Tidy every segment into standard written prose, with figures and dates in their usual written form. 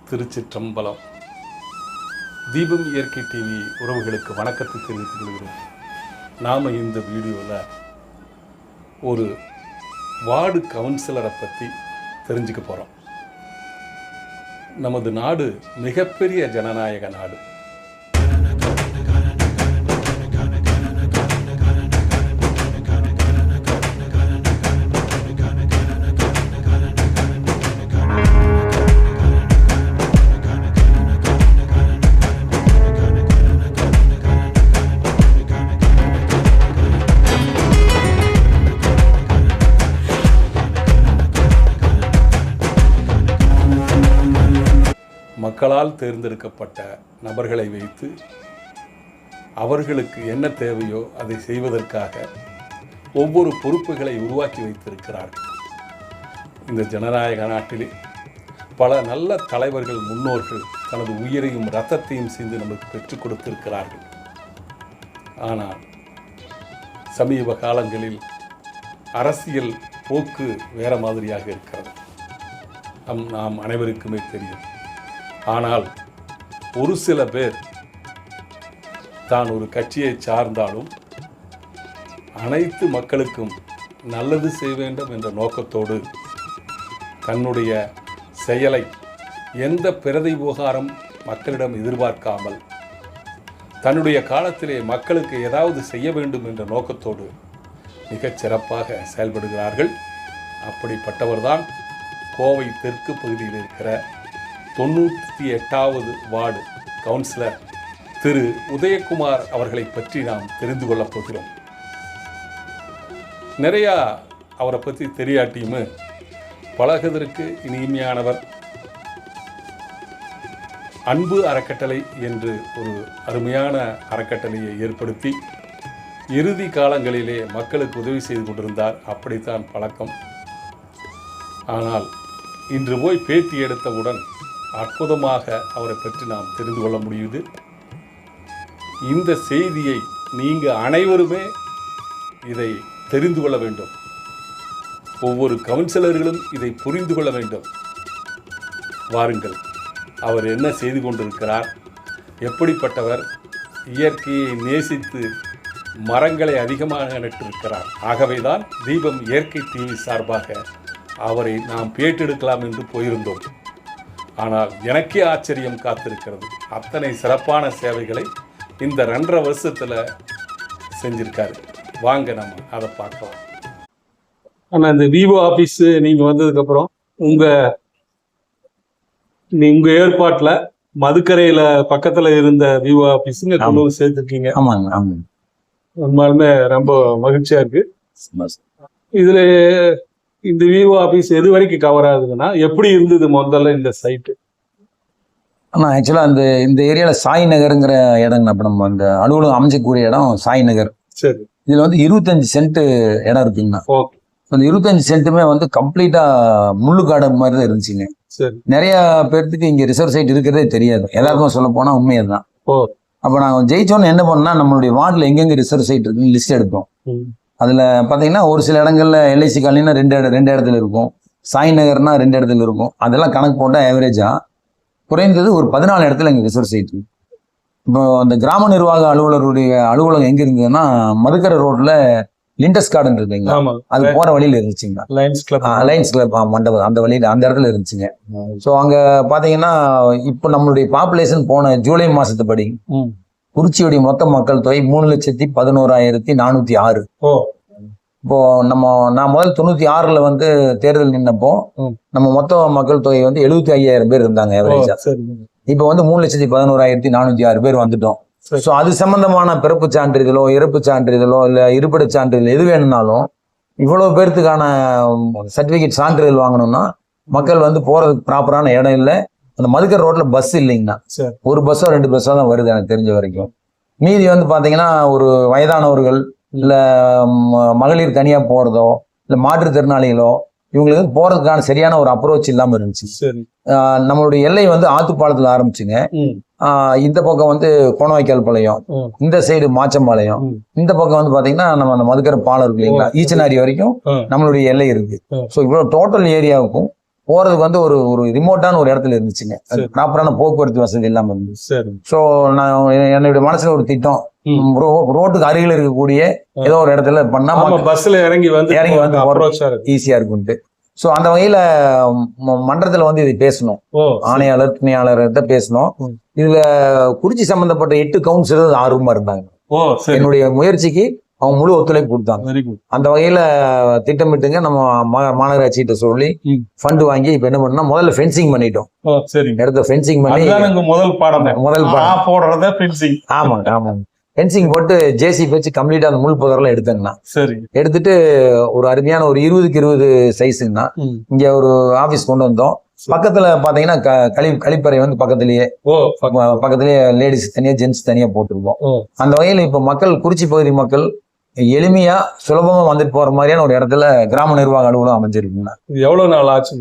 திருச்சிற்றம்பலம். தீபம் இயற்கை டிவி உறவுகளுக்கு வணக்கத்தை தெரிவித்துக் கொள்கிறோம். நாம் இந்த வீடியோவில் ஒரு வார்டு கவுன்சிலரை பற்றி தெரிஞ்சுக்க போகிறோம். நமது நாடு மிகப்பெரிய ஜனநாயக நாடு. மக்களால் தேர்ந்தெடுக்கப்பட்ட நபர்களை வைத்து அவர்களுக்கு என்ன தேவையோ அதை செய்வதற்காக ஒவ்வொரு பொறுப்புகளை உருவாக்கி வைத்திருக்கிறார்கள். இந்த ஜனநாயக நாட்டிலே பல நல்ல தலைவர்கள், முன்னோர்கள் தனது உயிரையும் இரத்தத்தையும் சிந்து நமக்கு பெற்றுக் கொடுத்திருக்கிறார்கள். ஆனால் சமீப காலங்களில் அரசியல் போக்கு வேற மாதிரியாக இருக்கிறது. நாம் அனைவருக்குமே தெரியும். ஆனால் ஒரு சில பேர் தான் ஒரு கட்சியை சார்ந்தாலும் அனைத்து மக்களுக்கும் நல்லது செய்ய வேண்டும் என்ற நோக்கத்தோடு தன்னுடைய செயலை எந்த பிரதி உபகாரம் மக்களிடம் எதிர்பார்க்காமல் தன்னுடைய காலத்திலே மக்களுக்கு ஏதாவது செய்ய வேண்டும் என்ற நோக்கத்தோடு மிகச் சிறப்பாக செயல்படுகிறார்கள். அப்படிப்பட்டவர்தான் கோவை தெற்கு பகுதியில் இருக்கிற 98வது வார்டு கவுன்சிலர் திரு உதயகுமார் அவர்களை பற்றி நாம் தெரிந்து கொள்ளப் போகிறோம். நிறையா அவரை பற்றி தெரியாட்டியுமே பழகுவதற்கு இனிமையானவர். அன்பு அறக்கட்டளை என்று ஒரு அருமையான அறக்கட்டளையை ஏற்படுத்தி இறுதி காலங்களிலே மக்களுக்கு உதவி செய்து கொண்டிருந்தார். அப்படித்தான் பழக்கம். ஆனால் இன்று போய் பேட்டி எடுத்தவுடன் அற்புதமாக அவரை பற்றி நாம் தெரிந்து கொள்ள முடியுது. இந்த செய்தியை நீங்கள் அனைவருமே இதை தெரிந்து கொள்ள வேண்டும். ஒவ்வொரு கவுன்சிலர்களும் இதை புரிந்து கொள்ள வேண்டும். வாருங்கள், அவர் என்ன செய்து கொண்டிருக்கிறார், எப்படிப்பட்டவர், இயற்கையை நேசித்து மரங்களை அதிகமாக நட்டிருக்கிறார். ஆகவேதான் தீபம் இயற்கை டிவி சார்பாக அவரை நாம் பேட்டெடுக்கலாம் என்று போயிருந்தோம். ஆனால் எனக்கே ஆச்சரியம் காத்திருக்கிறது. அத்தனை சிறப்பான சேவைகளை இந்த 2.5 வருஷத்தில் செஞ்சிருக்காரு. வாங்க நம்ம அதை பார்க்கலாம். ஆனால் இந்த விவோ ஆஃபீஸ் நீங்கள் வந்ததுக்கப்புறம் உங்கள் ஏற்பாட்டில் மதுக்கரையில் பக்கத்தில் இருந்த விவோ ஆஃபீஸுங்க கொண்டு வந்து சேர்த்துருக்கீங்க. ஆமாங்க, ஆமாங்க. உண்மையாலுமே ரொம்ப மகிழ்ச்சியாக இருக்குது. இதில் இந்த விவோ ஆஃபீஸ் எது வரைக்கும் கவர் ஆகுதுன்னா, எப்படி இருந்தது முதல்ல இந்த சைட்டு? ஆனால் ஆக்சுவலாக இந்த ஏரியாவில் சாய் நகருங்கிற இடங்க. அப்போ நம்ம அந்த அலுவலகம் அமைச்சக்கூடிய இடம் சாய் நகர். சரி. இதில் வந்து 25 சென்ட் இடம் இருக்குங்கண்ணா. ஓகே. அந்த 25 சென்ட்டுமே வந்து கம்ப்ளீட்டாக முள்ளுக்காடு மாதிரி தான் இருந்துச்சுங்க. சரி. நிறைய பேர்த்துக்கு இங்கே ரிசர்வ் சைட் இருக்கிறதே தெரியாது. எல்லாருக்கும் சொல்ல போனால் உண்மையை தான். அப்போ நாங்கள் ஜெயிச்சோன்னு என்ன பண்ணோம்னா, நம்மளுடைய வார்டில் எங்கெங்கே ரிசர்வ் சைட் இருக்குன்னு லிஸ்ட் எடுத்தோம். அதில் பார்த்தீங்கன்னா ஒரு சில இடங்கள்ல எல்ஐசி காலனினா ரெண்டு இடத்துல இருக்கும், சாய் நகர்னா 2 இடத்துல இருக்கும். அதெல்லாம் கணக்கு போட்டால் ஆவரேஜாக குறைந்தது ஒரு 14 இடத்துல எங்கள் ரிசர்வ் சைட் இருக்கு. இப்போ அந்த கிராம நிர்வாக அலுவலருடைய அலுவலகம் எங்கே இருந்ததுன்னா, மதுக்கரை ரோட்ல லிண்டஸ் கார்டன் இருக்குங்களா, அது போகிற வழியில் இருந்துச்சுங்க. லைன்ஸ் கிளப் மண்டபம் அந்த வழியில் அந்த இடத்துல இருந்துச்சுங்க. ஸோ அங்கே பார்த்தீங்கன்னா இப்போ நம்மளுடைய பாப்புலேஷன் போன ஜூலை மாதத்துப்படி குறிச்சியுடைய மொத்த மக்கள் தொகை 3,11,406. இப்போ நான் முதல் 96ல் வந்து தேர்தல் நின்னப்போ நம்ம மொத்த மக்கள் தொகை வந்து 75,000 பேர் இருந்தாங்க ஆவரேஜா. இப்போ வந்து 3,11,406 பேர் வந்துட்டோம். ஸோ அது சம்பந்தமான பிறப்பு சான்றிதழோ இறப்பு சான்றிதழோ இல்லை இருப்பிட சான்றிதழ் எது வேணும்னாலும் இவ்வளவு பேர்த்துக்கான சர்டிஃபிகேட் சான்றிதழ் வாங்கணும்னா மக்கள் வந்து போறதுக்கு ப்ராப்பரான இடம் இல்லை. அந்த மதுக்கரை ரோட்ல பஸ் இல்லைங்கண்ணா. ஒரு பஸ்ஸோ 2 பஸ்ஸோ தான் வருது எனக்கு தெரிஞ்ச வரைக்கும். மீதி வந்து பாத்தீங்கன்னா ஒரு வயதானவர்கள் இல்ல மகளிர் தனியா போறதோ இல்ல மாற்றுத்திறனாளிகளோ இவங்களுக்கு போறதுக்கான சரியான ஒரு அப்ரோச் இல்லாம இருந்துச்சு. நம்மளுடைய எல்லை வந்து ஆத்துப்பாலத்துல ஆரம்பிச்சுங்க. இந்த பக்கம் வந்து கோணவாய்க்கால் பாளையம், இந்த சைடு மாச்சம்பாளையம், இந்த பக்கம் வந்து பாத்தீங்கன்னா நம்ம அந்த மதுக்கரை பாலம் இருக்கு இல்லைங்களா, ஈச்சனாரி வரைக்கும் நம்மளுடைய எல்லை இருக்கு. ஸோ இவ்வளவு டோட்டல் ஏரியாவுக்கும் போறதுக்கு வந்து ஒரு ஒரு ரிமோட்டான ஒரு இடத்துல இருந்துச்சுங்க. ப்ராப்பரான போக்குவரத்து வசதி இல்லாம இருந்துச்சு. ஸோ நான் என்னுடைய மனசுல ஒரு திட்டம், ரோட்டுக்கு அருகில் இருக்கக்கூடிய ஏதோ ஒரு இடத்துல பண்ணா பஸ்ல இறங்கி வந்து ஈஸியா இருக்கும்ட்டு. ஸோ அந்த வகையில மன்றத்துல வந்து இதை பேசணும், ஆணையாளர் துணையாளர்கிட்ட பேசணும். இதுல குறிச்சி சம்பந்தப்பட்ட 8 கவுன்சிலர் ஆர்வமா இருந்தாங்க. என்னுடைய முயற்சிக்கு அவங்க முழு ஒத்துழைப்பு கொடுத்தாங்க. அந்த வகையில திட்டமிட்டுங்க நம்ம மாநகராட்சிகிட்ட சொல்லி ஃபண்ட் வாங்கி இப்ப என்ன பண்ணா முதல்ல ஃபென்சிங் பண்ணிட்டோம். இடத்த ஃபென்சிங் பண்ணி முதல் பாடம் போடுறத ஃபென்சிங். ஆமாங்க ஆமாங்க. ஃபென்சிங் போட்டு ஜேசிபி வச்சு கம்ப்ளீட்டா அந்த முள் புதரெல்லாம் எடுத்தேங்கண்ணா. எடுத்துட்டு ஒரு அருமையான ஒரு 20க்கு 20 சைஸுங்கண்ணா இங்க ஒரு ஆபீஸ் கொண்டு வந்தோம். பக்கத்துல பாத்தீங்கன்னா கழிப்பறை வந்து பக்கத்திலேயே லேடிஸ் தனியா ஜென்ட்ஸ் தனியா போட்டிருக்கோம். அந்த வகையில இப்ப மக்கள், குறிச்சி பகுதி மக்கள் எளிமையா சுலபமா வந்துட்டு போற மாதிரியான ஒரு இடத்துல கிராம நிர்வாக அலுவலகம் அமைஞ்சிருக்குங்கண்ணா. எவ்வளவு நாள் ஆச்சு?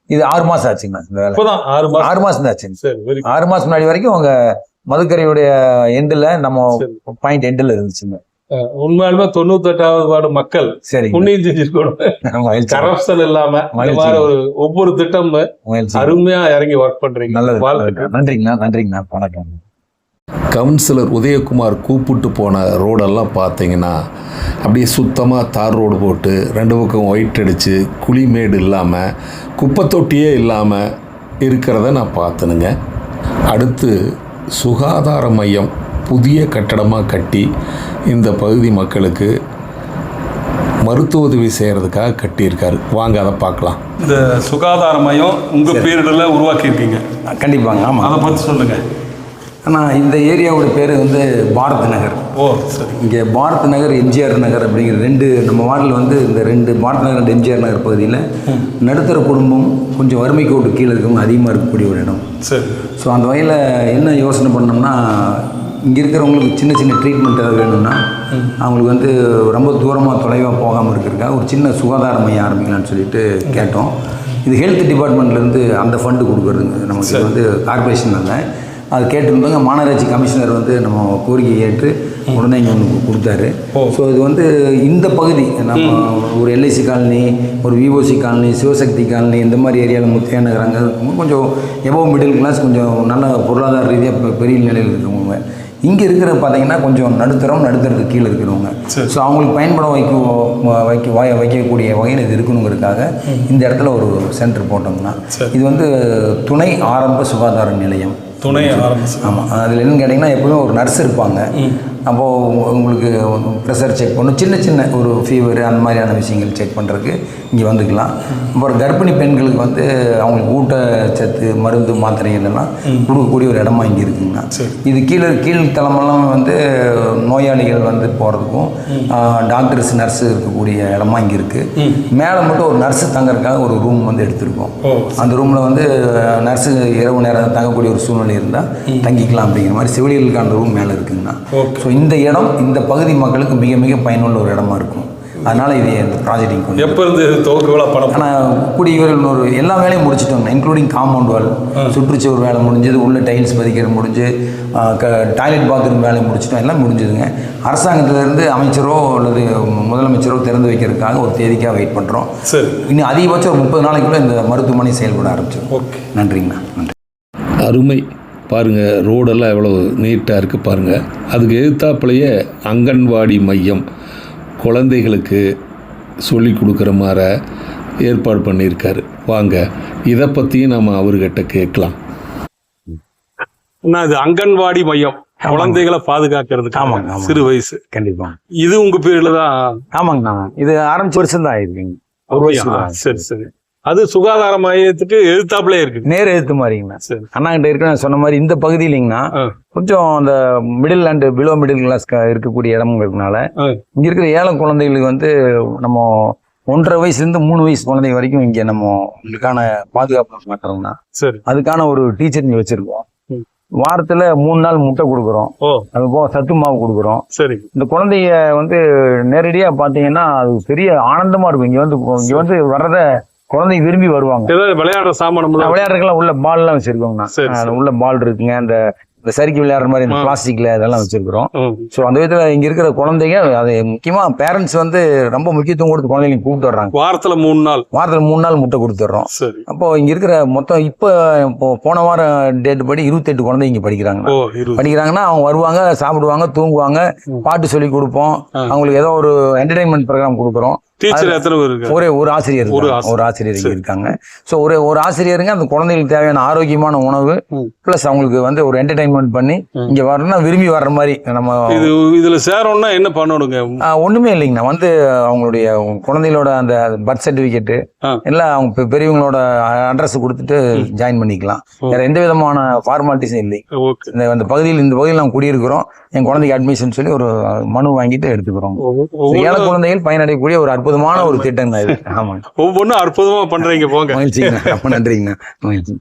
இது 6 மாசம் ஆச்சுங்கண்ணா. இந்த வேலை 6 மாசம் தான் ஆச்சுங்க. 6 மாசம் முன்னாடி வரைக்கும் அவங்க மதுக்கரையுடைய எண்டுல நம்ம பாயிண்ட் எண்டுல இருந்துச்சுங்க. உண்மையாலுமே 98வது வார்டு மக்கள் புண்ணியம் செஞ்சிருக்கணும். கரப்ஷன் இல்லாம ஒரு ஒவ்வொரு திட்டமும் அருமையா இறங்கி ஒர்க் பண்றீங்க. நல்லது, நன்றிங்கண்ணா. நன்றிங்கண்ணா, வணக்கம். கவுன்சிலர் உதயகுமார் கூப்பிட்டு போன ரோடெல்லாம் பார்த்தீங்கன்னா அப்படியே சுத்தமாக தார் ரோடு போட்டு 2 பக்கம் ஒயிட் அடித்து குழிமேடு இல்லாமல் குப்பை தொட்டியே இல்லாமல் இருக்கிறத நான் பார்த்தனுங்க. அடுத்து சுகாதார மையம் புதிய கட்டடமாக கட்டி இந்த பகுதி மக்களுக்கு மருத்துவ உதவி செய்கிறதுக்காக கட்டியிருக்காரு. வாங்க அதை பார்க்கலாம். இந்த சுகாதார மையம் உங்கள் பேரிடல உருவாக்கியிருக்கீங்க? கண்டிப்பாங்க. ஆமாம், அதை பற்றி சொல்லுங்கள். ஆனால் இந்த ஏரியாவோட பேர் வந்து பாரத் நகர். சரி. இங்கே பாரத் நகர், எம்ஜிஆர் நகர் அப்படிங்கிற 2 நம்ம வார்டில் வந்து இந்த 2 பாரத் நகர் அண்ட் எம்ஜிஆர் நகர் பகுதியில் நடுத்தர குடும்பம், கொஞ்சம் வறுமை கோட்டு கீழே இருக்கவங்க அதிகமாக இருக்கக்கூடிய ஒரு இடம். சரி. ஸோ அந்த வகையில் என்ன யோசனை பண்ணோம்னா, இங்கே இருக்கிறவங்களுக்கு சின்ன சின்ன ட்ரீட்மெண்ட் ஏதாவது வேணும்னா அவங்களுக்கு வந்து ரொம்ப தூரமாக தொலைவாக போகாமல் இருக்கிறதுக்காக ஒரு சின்ன சுகாதார மையம் ஆரம்பிக்கலான்னு சொல்லிட்டு கேட்டோம். இது ஹெல்த் டிபார்ட்மெண்ட்லேருந்து அந்த ஃபண்டு கொடுக்குறதுங்க. நமக்கு வந்து கார்பரேஷன் இல்லை, அது கேட்டுருந்தாங்க. மாநகராட்சி கமிஷனர் வந்து நம்ம கோரிக்கை ஏற்று உடனே இங்கே ஒன்று கொடுத்தாரு. ஸோ இது வந்து இந்த பகுதி நம்ம ஒரு எல்ஐசி காலனி, ஒரு விஓசி காலனி, சிவசக்தி காலனி, இந்த மாதிரி ஏரியாவில் முத்தியா நகராங்க கொஞ்சம் எபோவ் மிடில் கிளாஸ், கொஞ்சம் நல்ல பொருளாதார ரீதியாக பெரிய நிலையில் இருக்கிறவங்க. இங்கே இருக்கிற பார்த்தீங்கன்னா கொஞ்சம் நடுத்தரத்துக்கு கீழே இருக்கிறவங்க. ஸோ அவங்களுக்கு பயன்பட வைக்கக்கூடிய வகையில் இது இருக்கணுங்கிறதுக்காக இந்த இடத்துல ஒரு சென்டர் போட்டோம்னா, இது வந்து துணை ஆரம்ப சுகாதார நிலையம். ஆமாம். அதில் என்னன்னு கேட்டிங்கன்னா எப்பவுமே ஒரு நர்ஸ் இருப்பாங்க. அப்போது உங்களுக்கு ப்ரெஷர் செக் பண்ணணும், சின்ன சின்ன ஒரு ஃபீவர் அந்த மாதிரியான விஷயங்கள் செக் பண்ணுறதுக்கு இங்கே வந்துக்கலாம். அப்புறம் கர்ப்பிணி பெண்களுக்கு வந்து அவங்களுக்கு ஊட்டச்சத்து மருந்து மாத்திரைகள் எல்லாம் கொடுக்கக்கூடிய ஒரு இடமா இங்கே இருக்குங்கண்ணா. இது கீழ்த்தளமெல்லாம் வந்து நோயாளிகள் வந்து போகிறதுக்கும் டாக்டர்ஸ் நர்ஸு இருக்கக்கூடிய இடமா இங்கே இருக்குது. மேலே மட்டும் ஒரு நர்ஸு தங்கறதுக்காக ஒரு ரூம் வந்து எடுத்திருக்கோம். அந்த ரூமில் வந்து நர்ஸு இரவு நேரம் தங்கக்கூடிய ஒரு சூழ்நிலை இருந்தால் தங்கிக்கலாம் அப்படிங்கிற மாதிரி செவிலியர்களுக்கான ரூம் மேலே இருக்குங்கண்ணா. ஸோ இந்த இடம் இந்த பகுதி மக்களுக்கு மிக மிக பயனுள்ள ஒரு இடமா இருக்கும். அதனால் இது இந்த ப்ராஜெக்டிங் எப்போ இருந்து துவக்க படம்? ஆனால் கூடிய விரைவில் ஒரு எல்லா வேலையும் முடிச்சிட்டோங்க, இன்க்ளூடிங் காம்பவுண்ட் வால், சுற்றுச்சுவர் வேலை முடிஞ்சது, உள்ள டைல்ஸ் பதிக்கிறது முடிஞ்சு, டாய்லெட் பாத்ரூம் வேலை முடிச்சிட்டோம், எல்லாம் முடிஞ்சதுங்க. அரசாங்கத்திலேருந்து அமைச்சரோ அல்லது முதலமைச்சரோ திறந்து வைக்கிறதுக்காக ஒரு தேதிக்காக வெயிட் பண்ணுறோம். சரி. இன்னும் அதிகபட்சம் ஒரு 30 நாளைக்குள்ளே இந்த மருத்துவமனை செயல்பட ஆரம்பிச்சிடும். ஓகே, நன்றிங்கண்ணா. நன்றி. அருமை. பாருங்கள், ரோடெல்லாம் எவ்வளோ நீட்டாக இருக்குது பாருங்கள். அதுக்கு எதிர்த்தாப்புலையே அங்கன்வாடி மையம் குழந்தைகளுக்கு சொல்லி கொடுக்குற மாதிரி ஏற்பாடு பண்ணியிருக்காரு. வாங்க இதை பற்றியும் நம்ம அவர்கிட்ட கேட்கலாம். இது அங்கன்வாடி மையம் குழந்தைகளை பாதுகாக்கிறதுக்கு. ஆமாங்க, சிறு வயசு. கண்டிப்பா. இது உங்க பேர்ல தான்? ஆமாங்கண்ணா, இது ஆரம்பிச்ச வருஷம் தான் ஆயிருக்குங்க. சரி சரி. அது சுகாதார மையத்துக்கு எதிர்த்தாப்புல இருக்கு, நேர் எதிர்த்து மாதிரிங்கண்ணா. அண்ணா கிட்ட இருக்கு நான் சொன்ன மாதிரி இந்த பகுதி இல்லைங்கண்ணா, கொஞ்சம் அந்த middle and below middle class இருக்கக்கூடிய இடம்ங்கிறதுனால இங்க இருக்கிற ஏழை குழந்தைகளுக்கு வந்து நம்ம 1.5 வயசுலேருந்து 3 வயசு குழந்தை வரைக்கும் இங்க நம்ம இதுக்கான பாதுகாப்பு மாற்றோம்னா அதுக்கான ஒரு டீச்சர் இங்க வச்சிருக்கோம். வாரத்துல 3 நாள் முட்டை கொடுக்குறோம், அது போக சத்து மாவு கொடுக்குறோம். சரி. இந்த குழந்தைய வந்து நேரடியா பாத்தீங்கன்னா அது பெரிய ஆனந்தமா இருக்கும். இங்க வந்து வர்றத குழந்தைங்க விரும்பி வருவாங்க. விளையாடுற சாமான், விளையாடுறதுக்கெல்லாம் உள்ள பால் எல்லாம் வச்சிருக்கோங்கண்ணா. உள்ள பால் இருக்குங்க, அந்த இந்த சறுக்கி விளையாடுற மாதிரி இந்த பிளாஸ்டிக்ல இதெல்லாம் வச்சிருக்கிறோம். ஸோ அந்த விதத்தில் இங்க இருக்கிற குழந்தைங்க அது முக்கியமா பேரண்ட்ஸ் வந்து ரொம்ப முக்கியத்துவம் கொடுத்து குழந்தைங்க கூப்பிட்டு வர்றாங்க. வாரத்துல 3 நாள் முட்டை கொடுத்துட்றோம். அப்போ இங்க இருக்கிற மொத்தம் இப்போ போன வாரம் டேட் படி 28 குழந்தைங்க இங்க படிக்கிறாங்கன்னா அவங்க வருவாங்க, சாப்பிடுவாங்க, தூங்குவாங்க, பாட்டு சொல்லி கொடுப்போம், அவங்களுக்கு ஏதோ ஒரு என்டர்டைன்மெண்ட் ப்ரோக்ராம் கொடுக்குறோம். ஒரு ஆசிரியர் இருக்காங்க. ஸோ ஒரு ஆசிரியருங்க அந்த குழந்தைகளுக்கு தேவையான ஆரோக்கியமான உணவு பிளஸ் அவங்களுக்கு வந்து ஒரு என்டர்டைன்மெண்ட் பண்ணி இங்க வரணும்னா விரும்பி வர்ற மாதிரி நம்ம இதுல சேரணும்னா என்ன பண்ணணுங்க? ஒண்ணுமே இல்லைங்கண்ணா. வந்து அவங்களுடைய குழந்தைகளோட அந்த பர்த் சர்டிபிகேட் எல்லாம் அவங்க பெரியவங்களோட அட்ரஸ் கொடுத்துட்டு ஜாயின் பண்ணிக்கலாம். வேற எந்த விதமான ஃபார்மாலிட்டிஸும் இல்லை. இந்த பகுதியில் நாங்கள் குடியிருக்கிறோம், என் குழந்தைக்கு அட்மிஷன் சொல்லி ஒரு மனு வாங்கிட்டு எடுத்துக்கிறோம். ஏழை குழந்தைகள் பயனடையக்கூடிய ஒரு அற்புதமான ஒரு திட்டம் தான் இது. ஆமாங்க, ஒவ்வொன்றும் அற்புதமா பண்றீங்க. போங்க, மகிழ்ச்சிங்கண்ணா. ரொம்ப நன்றிங்கண்ணா. மகிழ்ச்சி.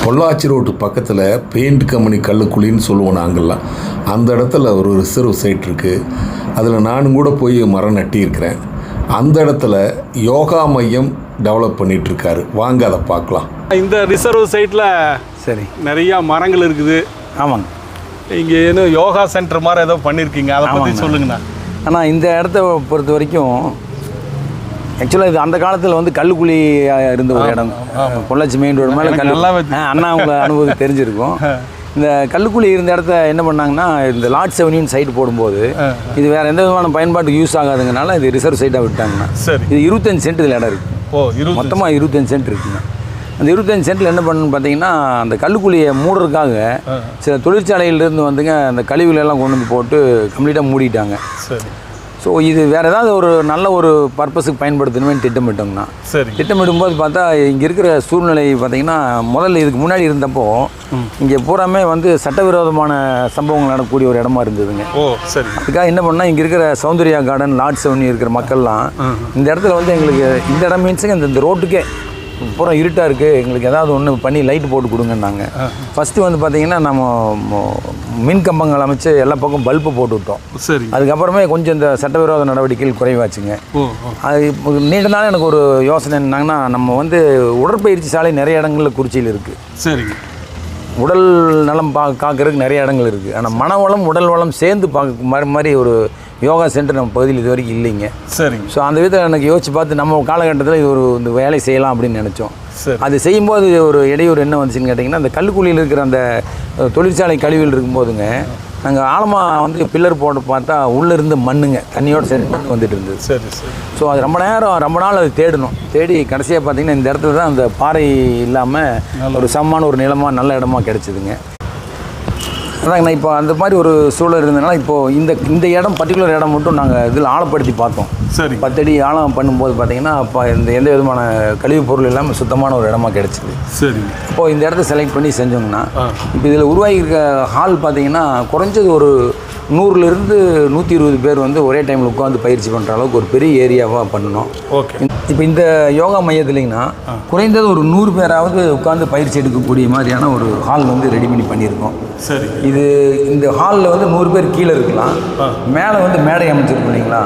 பொள்ளாச்சி ரோட்டு பக்கத்தில் பெயிண்ட் கம்பெனி கல்லுக்குழின்னு சொல்லுவோம் நாங்கள்லாம். அந்த இடத்துல ஒரு ரிசர்வ் சைட் இருக்குது. அதில் நானும் கூட போய் மரம் நட்டியிருக்கிறேன். அந்த இடத்துல யோகா மையம் டெவலப் பண்ணிகிட்ருக்காரு. வாங்க அதை பார்க்கலாம். இந்த ரிசர்வ் சைட்டில் சரி நிறையா மரங்கள் இருக்குது. ஆமாங்க, இங்கே ஏதோ யோகா சென்டர் மாதிரி ஏதோ பண்ணியிருக்கீங்க, அதை பற்றி சொல்லுங்கண்ணா. ஆனால் இந்த இடத்த பொறுத்த வரைக்கும் ஆக்சுவலாக இது அந்த காலத்தில் வந்து கல்லுக்குழி இருந்த ஒரு இடம். பொள்ளாச்சி மெயின் ரோடு மேலே அண்ணா அவங்க அனுபவம் தெரிஞ்சிருக்கும். இந்த கல்லுக்குழி இருந்த இடத்த என்ன பண்ணாங்கன்னா, இந்த லார்ட்ஸ் அவென்யூன்னு சைட் போடும்போது இது வேறு எந்த விதமான பயன்பாட்டுக்கு யூஸ் ஆகாதுங்கனால இது ரிசர்வ் சைட்டாக விட்டாங்கன்னா. இது 25 சென்ட் இதில் இடம் இருக்குது. மொத்தமாக 25 சென்ட் இருக்குங்க. அந்த 25 சென்ட்டில் என்ன பண்ணணும்னு பார்த்தீங்கன்னா, அந்த கல்லுக்குழியை மூடுறதுக்காக சில தொழிற்சாலையிலேருந்து வந்துங்க அந்த கழிவுகளெல்லாம் கொண்டு வந்து போட்டு கம்ப்ளீட்டாக மூடிட்டாங்க. ஸோ இது வேறு ஏதாவது ஒரு நல்ல ஒரு பர்பஸுக்கு பயன்படுத்தணுமே திட்டமிட்டோம்னா, திட்டமிடும்போது பார்த்தா இங்கே இருக்கிற சூழ்நிலை பார்த்திங்கன்னா, முதல்ல இதுக்கு முன்னாடி இருந்தப்போ இங்கே பூராமே வந்து சட்டவிரோதமான சம்பவங்கள் நடக்கக்கூடிய ஒரு இடமா இருந்ததுங்க. அதுக்காக என்ன பண்ணால் இங்கே இருக்கிற சௌந்தர்யா கார்டன், லார்ட்ஸ் அவென்யூ இருக்கிற மக்கள்லாம் இந்த இடத்துல வந்து எங்களுக்கு இந்த இடம் மீன்ஸுங்க இந்த ரோட்டுக்கே பூரா இருட்டாக இருக்குது, எங்களுக்கு ஏதாவது ஒன்று பண்ணி லைட்டு போட்டு கொடுங்கன்னாங்க. ஃபஸ்ட்டு வந்து பார்த்திங்கன்னா நம்ம மின் கம்பங்கள் அமைச்சு எல்லா பக்கம் பல்பு போட்டு விட்டோம். அதுக்கப்புறமே கொஞ்சம் இந்த சட்டவிரோத நடவடிக்கைகள் குறைவாச்சுங்க. அது நீண்ட நாள் எனக்கு ஒரு யோசனை என்னன்னா, நம்ம வந்து உடற்பயிற்சி சாலை நிறைய இடங்களில் குறிச்சியில் இருக்குது. சரிங்க, உடல் நலம் காக்கிறதுக்கு நிறைய இடங்கள் இருக்குது. ஆனால் மனவளம் உடல் வளம் சேர்ந்து பார்க்க மாதிரி ஒரு யோகா சென்டர் நம்ம பகுதியில் இது வரைக்கும் இல்லைங்க. சரிங்க. ஸோ அந்த விதத்தில் எனக்கு யோசிச்சு பார்த்து நம்ம காலகட்டத்தில் இது ஒரு இந்த வேலை செய்யலாம் அப்படின்னு நினச்சோம். அது செய்யும்போது ஒரு இடையூறு என்ன வந்துச்சுன்னு கேட்டிங்கன்னா, அந்த கல்லுக்குழியில் இருக்கிற அந்த தொழிற்சாலை கழிவுகள் இருக்கும்போதுங்க, நாங்கள் ஆழமாக வந்து பில்லர் போட்டு பார்த்தா உள்ளே இருந்து மண்ணுங்க தண்ணியோடு சேர்ந்து மண் வந்துட்டு இருந்தது. சரி சரி. ஸோ அது ரொம்ப நாள் அது தேடி கடைசியாக பார்த்திங்கன்னா இந்த இடத்துல தான் அந்த பாறை இல்லாமல் ஒரு சமமான ஒரு நிலமாக நல்ல இடமா கிடச்சிதுங்க. அதாங்கண்ணா இப்போ அந்த மாதிரி ஒரு சூழல் இருந்ததுனால இப்போது இந்த இடம் பர்டிகுலர் இடம் மட்டும் நாங்கள் இதில் ஆழப்படுத்தி பார்த்தோம். சரி. 10 அடி ஆழம் பண்ணும்போது பார்த்தீங்கன்னா அப்போ எந்த விதமான கழிவுப் பொருள் இல்லாமல் சுத்தமான ஒரு இடமா கிடச்சிது. சரி. இப்போது இந்த இடத்த செலக்ட் பண்ணி செஞ்சோங்கன்னா இப்போ இதில் உருவாகியிருக்க ஹால் பார்த்தீங்கன்னா குறைஞ்சது ஒரு 100லேருந்து 120 பேர் வந்து ஒரே டைமில் உட்காந்து பயிற்சி பண்ணுற அளவுக்கு ஒரு பெரிய ஏரியாவாக பண்ணணும். ஓகே. இப்போ இந்த யோகா மையத்துலிங்கன்னா குறைந்தது ஒரு 100 பேராவது உட்காந்து பயிற்சி எடுக்கக்கூடிய மாதிரியான ஒரு ஹால் வந்து ரெடி பண்ணியிருக்கோம். சரி. இந்த ஹாலில் வந்து 100 பேர் கீழே இருக்கலாம், மேலே வந்து மேடை அமைச்சிருக்கோம் இல்லைங்களா.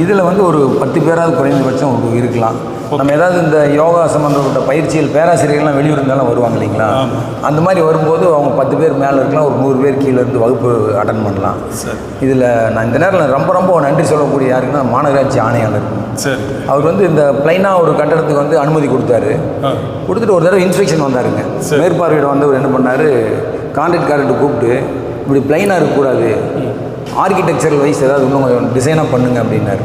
இதில் வந்து ஒரு 10 பேராவது குறைந்தபட்சம் இருக்கலாம். நம்ம ஏதாவது இந்த யோகா சம்மந்தப்பட்ட பயிற்சிகள் பேராசிரியர்கள்லாம் வெளியூர் இருந்தாலும் வருவாங்க இல்லைங்களா, அந்த மாதிரி வரும்போது அவங்க 10 பேர் மேலே இருக்கலாம், ஒரு 100 பேர் கீழே இருந்து வகுப்பு அட்டன் பண்ணலாம். இதில் நான் இந்த நேரத்தில் ரொம்ப நன்றி சொல்லக்கூடிய யாருக்குன்னா மாநகராட்சி ஆணையாளர். சரி. அவர் வந்து இந்த பிளைனாக ஒரு கட்டடத்துக்கு வந்து அனுமதி கொடுத்துட்டு ஒரு தடவை இன்ஸ்பெக்ஷன் வந்தாருங்க. மேற்பார்வையிட வந்தவர் என்ன பண்ணார், கான்ட்ராக்ட்காரர்கிட்ட கூப்பிட்டு இப்படி பிளைனாக இருக்கக்கூடாது, ஆர்கிடெக்சரல் வைஸ் ஏதாவது இன்னும் கொஞ்சம் டிசைனாக பண்ணுங்க அப்படின்னாரு.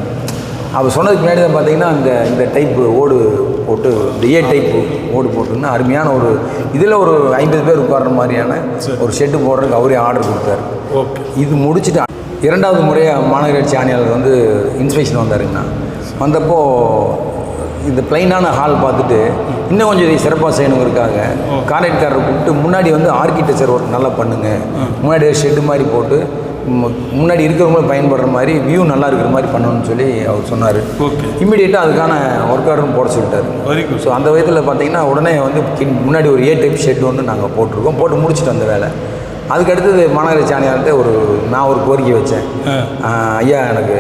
அவர் சொன்னதுக்கு முன்னாடி தான் பார்த்தீங்கன்னா இந்த டைப்பு ஓடு போட்டு, இந்த டைப் ஓடு போட்டுன்னா அருமையான ஒரு இதில் ஒரு 50 பேர் உட்கார்ற மாதிரியான ஒரு ஷெட்டு போடுறதுக்கு அவரே ஆர்டர் கொடுத்தாரு. ஓகே. இது முடிச்சுட்டு 2வது முறையாக மாநகராட்சி ஆணையாளர் வந்து இன்ஸ்பெக்ஷன் வந்தாருங்கண்ணா. வந்தப்போ இந்த பிளைனான ஹால் பார்த்துட்டு இன்னும் கொஞ்சம் இதை சிறப்பாக செய்யணுங்கிறதுக்காக கான்ட்ராக்ட்காரரை கூப்பிட்டு முன்னாடி வந்து ஆர்கிடெக்சர் ஒர்க் நல்லா பண்ணுங்கள், முன்னாடி ஷெட்டு மாதிரி போட்டு முன்னாடி இருக்கிறவங்களும் பயன்படுற மாதிரி வியூ நல்லா இருக்கிற மாதிரி பண்ணணும்னு சொல்லி அவர் சொன்னார். ஓகே. இம்மிடியேட்டாக அதுக்கான ஒர்க் ஆர்டரும் போட சொல்லிட்டார். Very good. ஸோ அந்த விதத்தில் பார்த்தீங்கன்னா உடனே வந்து முன்னாடி ஒரு டைப் ஷெட் ஒன்று நாங்கள் போட்டு முடிச்சுட்டு அந்த வேலை. அதுக்கு அடுத்தது மாநகராட்சி ஆணையாளர்கிட்ட நான் ஒரு கோரிக்கை வச்சேன். ஐயா, எனக்கு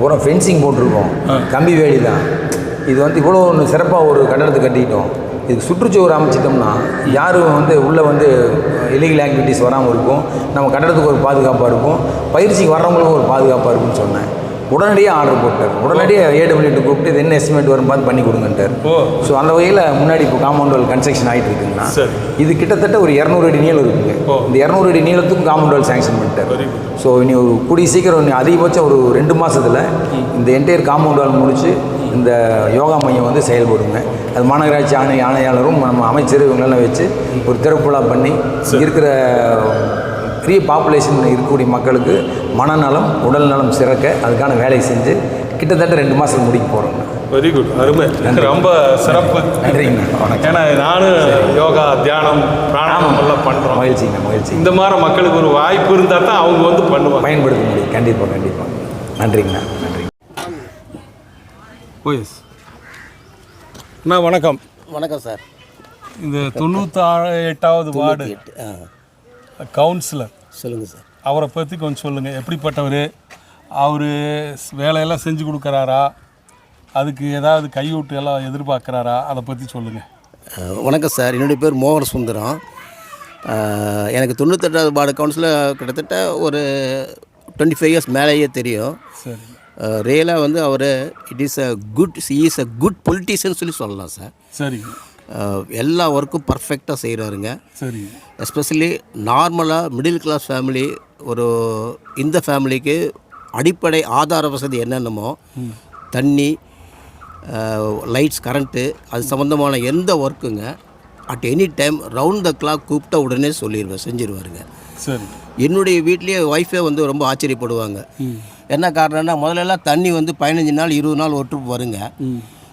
பூரா ஃபென்சிங் போட்டிருக்கோம், கம்பி வேலி தான், இது வந்து இவ்வளோ ஒன்று சிறப்பாக ஒரு கட்டடத்தை கட்டிக்கிட்டோம், இதுக்கு சுற்றுச்சுவர் அமைச்சிட்டோம்னா யாரும் வந்து உள்ளே வந்து இல்லீகல் ஆக்டிவிட்டிஸ் வராமல் இருக்கும், நம்ம கட்டடத்துக்கு ஒரு பாதுகாப்பாக இருக்கும், பயிற்சிக்கு வர்றவங்களுக்கும் ஒரு பாதுகாப்பாக இருக்கும்னு சொன்னேன். உடனடியாக ஆர்டர் போட்டார். உடனடியாக ஏடபிள்யூட்டு கூப்பிட்டு இது என்ன எஸ்டிமேட் வரும் பார்த்து பண்ணி கொடுங்கன்ட்டார். ஸோ அந்த வகையில் முன்னாடி இப்போ காம்பவுண்ட் வால் கன்ஸ்ட்ரக்ஷன் ஆகிட்டு இருக்குங்கன்னா இது கிட்டத்தட்ட ஒரு 200 அடி நீளம் இருக்குங்க. இந்த 200 அடி நீளத்துக்கும் காம்பவுண்ட் வால் சேங்ஷன் பண்ணிட்டார். ஸோ இனி ஒரு கூடிய சீக்கிரம் அதிகபட்சம் ஒரு 2 மாதத்தில் இந்த என்டையர் காம்பவுண்ட் வால் முடித்து இந்த யோகா மையம் வந்து செயல்படுங்க. அது மாநகராட்சி ஆணையாளரும் நம்ம அமைச்சர் இவங்களெல்லாம் வச்சு ஒரு திறப்புலா பண்ணி இருக்கிற பெரிய பாப்புலேஷன் இருக்கக்கூடிய மக்களுக்கு மனநலம் உடல் நலம் சிறக்க அதுக்கான வேலையை செஞ்சு கிட்டத்தட்ட 2 மாதம் முடிக்க போகிறோங்க. Very good. அருமை. ரொம்ப சிறப்பு. நன்றிங்க. ஏன்னா நானும் யோகா தியானம் பிராணாயாமம் எல்லாம் பண்ணுறோம். மகிழ்ச்சி. இந்த மாதிரி மக்களுக்கு ஒரு வாய்ப்பு இருந்தால் தான் அவங்க வந்து பண்ணுவாங்க, பயன்படுத்த முடியும். கண்டிப்பாக. நன்றிங்கண்ணா. நன்றி. ஓஎஸ் அண்ணா வணக்கம். வணக்கம் சார். இந்த 98வது வார்டு கவுன்சிலர் சொல்லுங்கள் சார். அவரை பற்றி கொஞ்சம் சொல்லுங்கள். எப்படிப்பட்டவர், அவர் வேலையெல்லாம் செஞ்சு கொடுக்குறாரா, அதுக்கு ஏதாவது கையூட்டு எல்லாம் எதிர்பார்க்குறாரா, அதை பற்றி சொல்லுங்கள். வணக்கம் சார். என்னுடைய பேர் மோகன சுந்தரம். எனக்கு 98வது வார்டு கவுன்சிலர் கிட்டத்தட்ட ஒரு 25 இயர்ஸ் மேலேயே தெரியும். சரி. ரியலாக வந்து அவர் இஸ் அ குட் பொலிட்டீஷியன் சொல்லி சொல்லலாம் சார். சரி. எல்லா ஒர்க்கும் பர்ஃபெக்டாக செய்கிறாருங்க. சரி. எஸ்பெஷலி நார்மலாக மிடில் கிளாஸ் ஃபேமிலி, ஒரு இந்த ஃபேமிலிக்கு அடிப்படை ஆதார வசதி என்னென்னமோ தண்ணி, லைட்ஸ், கரண்ட்டு, அது சம்மந்தமான எந்த ஒர்க்குங்க at any time round the clock கூப்பிட்டா உடனே செஞ்சிருவாருங்க. சரி. என்னுடைய வீட்லேயே ஒய்ஃபே வந்து ரொம்ப ஆச்சரியப்படுவாங்க. என்ன காரணம்னா முதல்லலாம் தண்ணி வந்து 15 நாள் 20 நாள் ஒரு ட்ரிப் வருங்க.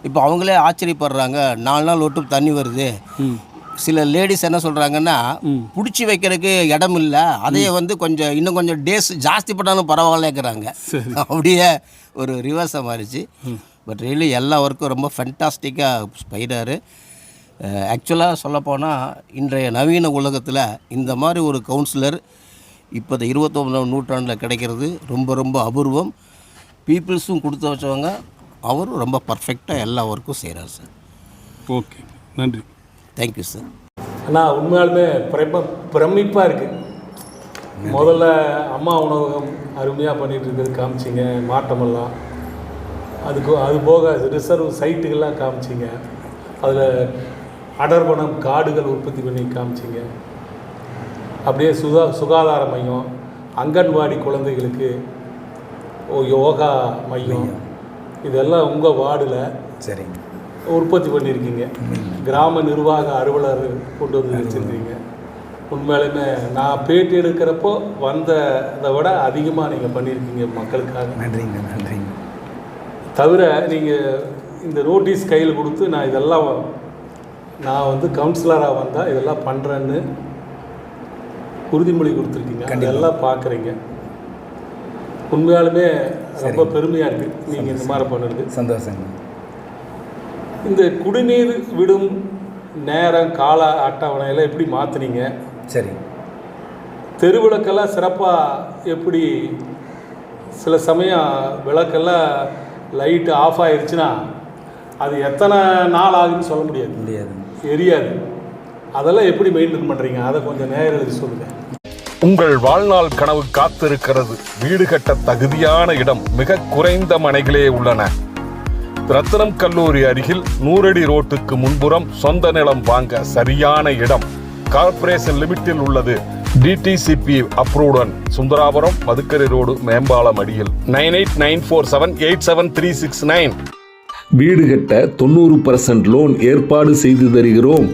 இப்போ அவங்களே ஆச்சரியப்படுறாங்க, 4 நாள் ஒரு ட்ரிப் தண்ணி வருது. சில லேடிஸ் என்ன சொல்கிறாங்கன்னா, பிடிச்சி வைக்கிறதுக்கு இடம் இல்லை, அதையே வந்து இன்னும் கொஞ்சம் டேஸ் ஜாஸ்தி பண்ணாலும் பரவாயில்லங்கிறாங்க. அப்படியே ஒரு ரிவர்ஸாக மாறிச்சு. பட் ரியலி எல்லா ஒர்க்கும் ரொம்ப ஃபென்டாஸ்டிக்காக பயிறாரு. ஆக்சுவலாக சொல்லப்போனால் இன்றைய நவீன உலகத்தில் இந்த மாதிரி ஒரு கவுன்சிலர் இப்போ 21ஆம் நூற்றாண்டில் கிடைக்கிறது ரொம்ப அபூர்வம். பீப்புள்ஸும் கொடுத்து வச்சவங்க, அவரும் ரொம்ப பர்ஃபெக்டாக எல்லா ஒர்க்கும் செய்கிறார் சார். ஓகே, நன்றி. Thank you sir. அண்ணா உண்மையாலுமே பிரமிப்பாக இருக்குது. முதல்ல அம்மா உணவகம் அருமையாக பண்ணிகிட்டு இருக்கிறது காமிச்சிங்க, மாற்றமெல்லாம். அது போக ரிசர்வ் சைட்டுகள்லாம் காமிச்சிங்க, அதில் அடர்பணம் காடுகள் உற்பத்தி பண்ணி காமிச்சிங்க. அப்படியே சுகாதார மையம், அங்கன்வாடி குழந்தைகளுக்கு யோகா மையம், இதெல்லாம் உங்கள் வார்டில் சரி உற்பத்தி பண்ணியிருக்கீங்க. கிராம நிர்வாக அலுவலர் கொண்டு வந்து வச்சுருக்கீங்க. உண்மையாலுமே நான் பேட்டி எடுக்கிறப்போ வந்ததை விட அதிகமாக நீங்கள் பண்ணியிருக்கீங்க மக்களுக்காக. நன்றிங்க நன்றிங்க. தவிர நீங்கள் இந்த நோட்டீஸ் கையில் கொடுத்து நான் இதெல்லாம் நான் வந்து கவுன்சிலராக வந்தால் இதெல்லாம் பண்ணுறேன்னு உறுதிமொழி கொடுத்துருக்கீங்க. அதெல்லாம் பார்க்குறீங்க. உண்மையாலுமே ரொம்ப பெருமையாக இருக்குது நீங்கள் இந்த மாதிரி பண்ணுறது. சந்தோஷங்க. இந்த குடிநீர் விடும் நேரம் கால அட்டவணையில் எப்படி மாற்றினீங்க? சரி. தெருவிளக்கெல்லாம் சிறப்பாக எப்படி சில சமயம் விளக்கெல்லாம் லைட்டு ஆஃப் ஆயிடுச்சுன்னா அது எத்தனை நாள் ஆகுதுன்னு சொல்ல முடியாது, எரியாது. அதெல்லாம் எப்படி மெயின்டைன் பண்ணுறீங்க? அதை கொஞ்சம் நேரடி சொல்லுங்கள். உங்கள் வாழ்நாள் கனவு காத்திருக்கிறது. வீடு கட்ட தகுதியான இடம் மிக குறைந்த மனைகளே உள்ளன. ரத்னம் கல்லூரி அருகில் 100 அடி ரோட்டுக்கு முன்புறம் சொந்த நிலம் வாங்க சரியான இடம். கார்ப்பரேஷன் லிமிட்டில் உள்ளது. டிடிசிபி அப்ரூவ்டன். சுந்தராபுரம் மதுக்கரை ரோடு மேம்பாலம் அடியில். 9894787369. வீடு கட்ட 90% லோன் ஏற்பாடு செய்து தருகிறோம்.